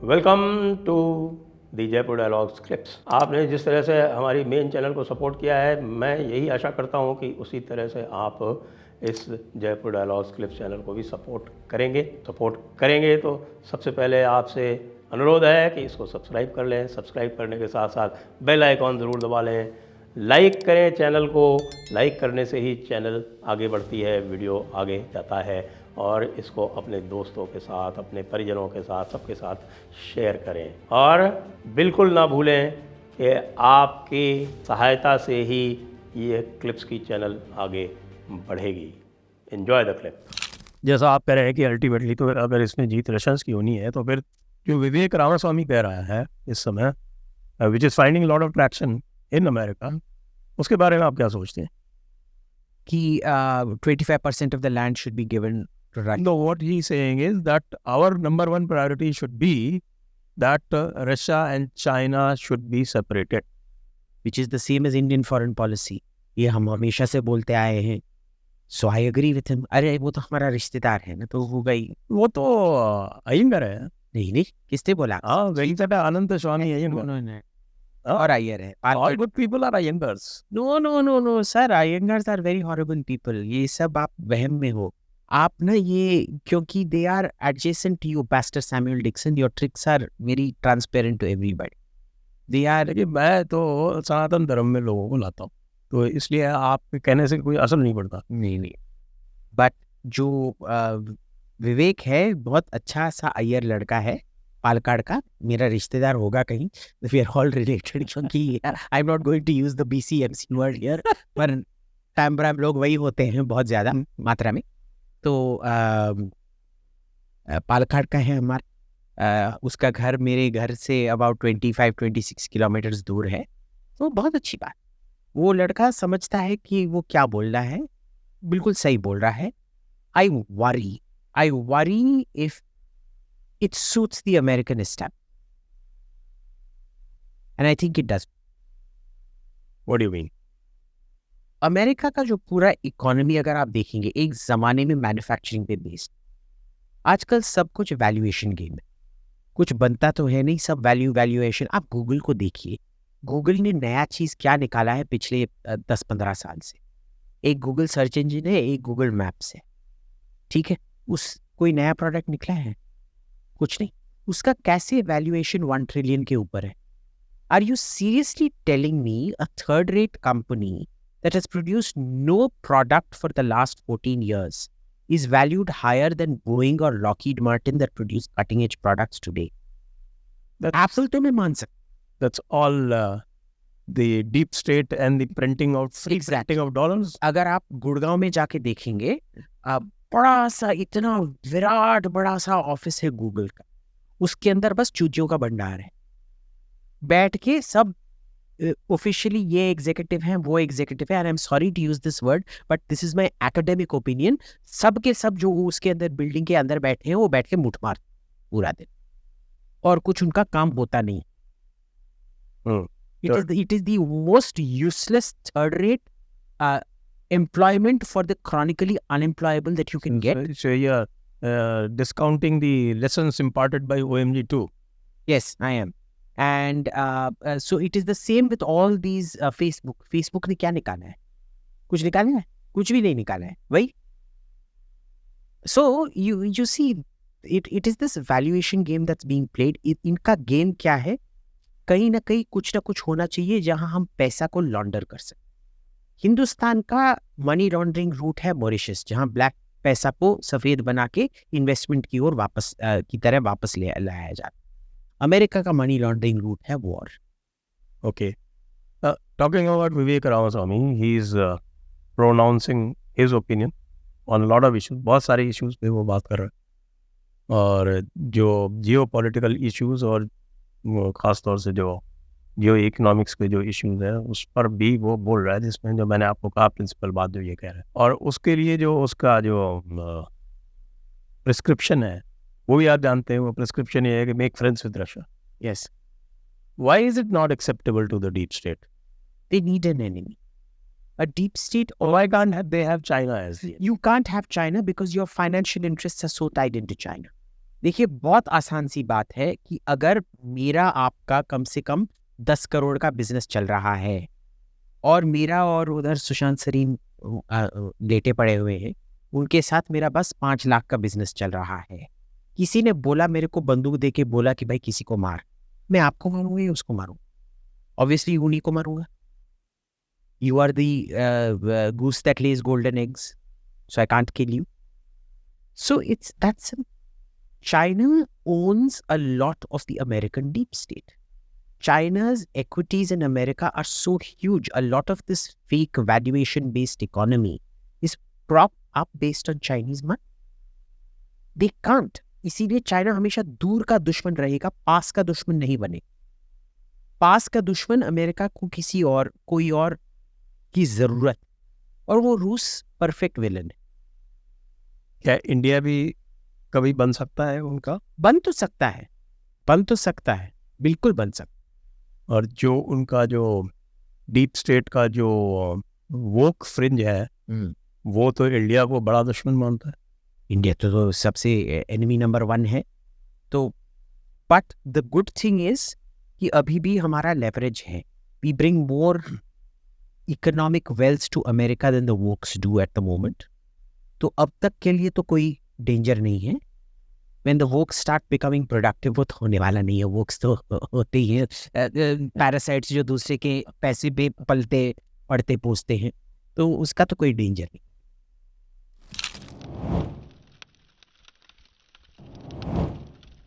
Welcome to the Jaipur dialogues clips. आपने जिस तरह से हमारी मेन चैनल को सपोर्ट किया है, मैं यही आशा करता हूं कि उसी तरह से आप इस जयपुर डायलॉग्स क्लिप्स चैनल को भी सपोर्ट करेंगे तो सबसे पहले आपसे अनुरोध है कि इसको सब्सक्राइब कर लें। सब्सक्राइब करने के साथ साथ बेल आइकॉन ज़रूर दबा लें। लाइक करें चैनल को। लाइक करने से ही चैनल आगे बढ़ती है, वीडियो आगे जाता है। और इसको अपने दोस्तों के साथ, अपने परिजनों के साथ, सबके साथ शेयर करें। और बिल्कुल ना भूलें कि आपकी सहायता से ही ये क्लिप्स की चैनल आगे बढ़ेगी। Enjoy the clip. जैसा आप कह रहे हैं कि अल्टीमेटली तो अगर इसमें जीत रशंस की होनी है, तो फिर जो विवेक रामास्वामी कह रहा है इस समय, which is finding lot of traction in America, उसके बारे में आप क्या सोचते हैं? कि 25% of the land should be given to Russia. No, what he's saying is that our number one priority should be that Russia and China should be separated. Which is the same as Indian foreign policy. ये हम हमेशा से बोलते आए हैं. So I agree with him. अरे वो तो हमारा रिश्तेदार है ना, तो होगा ही. वो तो अयंगर है। नहीं, किसने बोला? हाँ, वेंकट अनंत स्वामी अयंगर। No. और अय्यर है. All good people are Iyengars. No, sir. Iyengars are very horrible people. ये सब आप वहम में हो. आप ना ये, क्योंकि they are adjacent to you, Pastor Samuel Dixon. Your tricks are very transparent to everybody. They are. देखिए, मैं तो सनातन धर्म में लोगों को लाता हूँ, तो इसलिए आपके कहने से कोई असर नहीं पड़ता। नहीं. बट जो विवेक है, बहुत अच्छा सा अय्यर लड़का है, पालकाड़ का, मेरा रिश्तेदार होगा कहीं. वी आर ऑल रिलेटेड, क्योंकि I am not going to use the BCMC word here, पर टाइम लोग वही होते हैं बहुत ज़्यादा मात्रा में. तो पालकाड़ का है हमारा. उसका घर मेरे घर से अबाउट 25-26 किलोमीटर्स दूर है. तो बहुत अच्छी बात. वो लड़का समझता है कि वो क्या बोल रहा है, बिल्कुल सही बोल रहा है. I worry if it suits the American establishment. And I think it does. What do you mean? America का जो पूरा इकोनॉमी अगर आप देखेंगे, एक ज़माने में मैन्युफैक्चरिंग पे बेस्ड, आजकल सब कुछ वैल्यूएशन गेम है. कुछ बनता तो है नहीं, सब वैल्यूएशन. आप गूगल को देखिए, गूगल ने नया चीज़ क्या निकाला है पिछले 10-15 साल से. एक गूगल सर्च इंजन है, एक गूगल मैप्स है. ठीक है, कोई नया प्रोडक्ट निकला है? कुछ नहीं. उसका कैसे वैल्यूएशन 1 ट्रिलियन के ऊपर है? Are you seriously telling me a third rate company that has produced no product for the last 14 years is valued higher than Boeing or Lockheed Martin that produce cutting edge products today? Apple to मैं मान सकता. That's all the deep state and the printing of dollars. अगर आप गुड़गांव में जाके देखेंगे, बड़ा सा, इतना विराट बड़ा सा ऑफिस है गूगल का, उसके अंदर बस चूतियों का भंडार है. बैठ के सब ऑफिशियली ये एग्जीक्यूटिव हैं, वो एग्जीक्यूटिव है. I am sorry to use this word, but this is my academic opinion. सब के सब जो उसके अंदर बिल्डिंग के अंदर बैठे हैं, वो बैठ के मुठ मार पूरा दिन, और कुछ उनका काम होता नहीं. It is the most useless third rate employment for the chronically unemployable that you can get. So you're discounting the lessons imparted by OMG too. Yes, I am. And so it is the same with all these Facebook ने क्या निकाला है? कुछ निकाला है? कुछ भी नहीं निकाला है, वही. So you see, it is this valuation game that's being played. इनका गेम क्या है? कहीं ना कहीं कुछ ना कुछ होना चाहिए जहां हम पैसा को लॉन्डर कर सकते. हिंदुस्तान का मनी लॉन्ड्रिंग रूट है मॉरिशस, जहां ब्लैक पैसा को सफेद बना के इन्वेस्टमेंट की ओर वापस की तरह वापस लाया जाता. अमेरिका का मनी लॉन्ड्रिंग रूट है war. Okay. Talking about Vivek Ramaswamy, he is pronouncing his opinion on a lot of issues. बहुत सारे issues पे वो बात कर रहा है, और जो जियोपॉलिटिकल इश्यूज और ख़ास तौर से जो जियो इकोनॉमिक्स के जो इश्यूज हैं, उस पर भी वो बोल रहा है, जिसमें जो मैंने आपको कहा प्रिंसिपल बात जो ये कह रहा है. और उसके लिए जो उसका जो प्रिस्क्रिप्शन है, वो भी आप जानते हैं. वो प्रिस्क्रिप्शन ये है कि make friends with Russia. Yes. Why is it not acceptable to the deep state? They need an enemy. A deep state. Why can't they have China as the enemy? You can't have China because your financial interests are so tied into China. देखिए बहुत आसान सी बात है कि अगर मेरा आपका कम से कम 10 करोड़ का बिजनेस चल रहा है और मेरा और उधर सुशांत सरीन लेटे पड़े हुए हैं, उनके साथ मेरा बस 5 लाख का बिजनेस चल रहा है। किसी ने बोला, मेरे को बंदूक दे के बोला कि भाई किसी को मार, मैं आपको मारूंगा या उसको मारूंगा? ऑब्वियसली उन्हीं को मारूंगा। You are the goose that lays golden eggs, so I can't kill you. So it's that's China owns a lot of the American deep state. China's equities in America are so huge. A lot of this fake valuation based economy is propped up based on Chinese money. They can't. इसीलिए China हमेशा दूर का दुश्मन रहेगा, पास का दुश्मन नहीं बने। पास का दुश्मन अमेरिका को किसी और कोई और की जरूरत, और वो रूस परफेक्ट विलन है। क्या इंडिया भी कभी बन सकता है उनका? बन तो सकता है, बन तो सकता है, बिल्कुल बन सकता है। और जो उनका जो डीप स्टेट का जो वोक फ्रिंज है, वो तो इंडिया को बड़ा दुश्मन मानता है। इंडिया तो सबसे एनिमी नंबर 1 है। तो but the good thing is कि अभी भी हमारा लेवरेज है। We bring more economic wealth to America than the wokes do at the moment. तो अब तक के लिए तो कोई डेंजर नहीं है। When the wokes start becoming productive, वो तो होने वाला नहीं है। वोक्स तो होते ही हैं पैरासाइट्स जो दूसरे के पैसे पे पलते पड़ते पोसते हैं, तो उसका तो कोई डेंजर नहीं।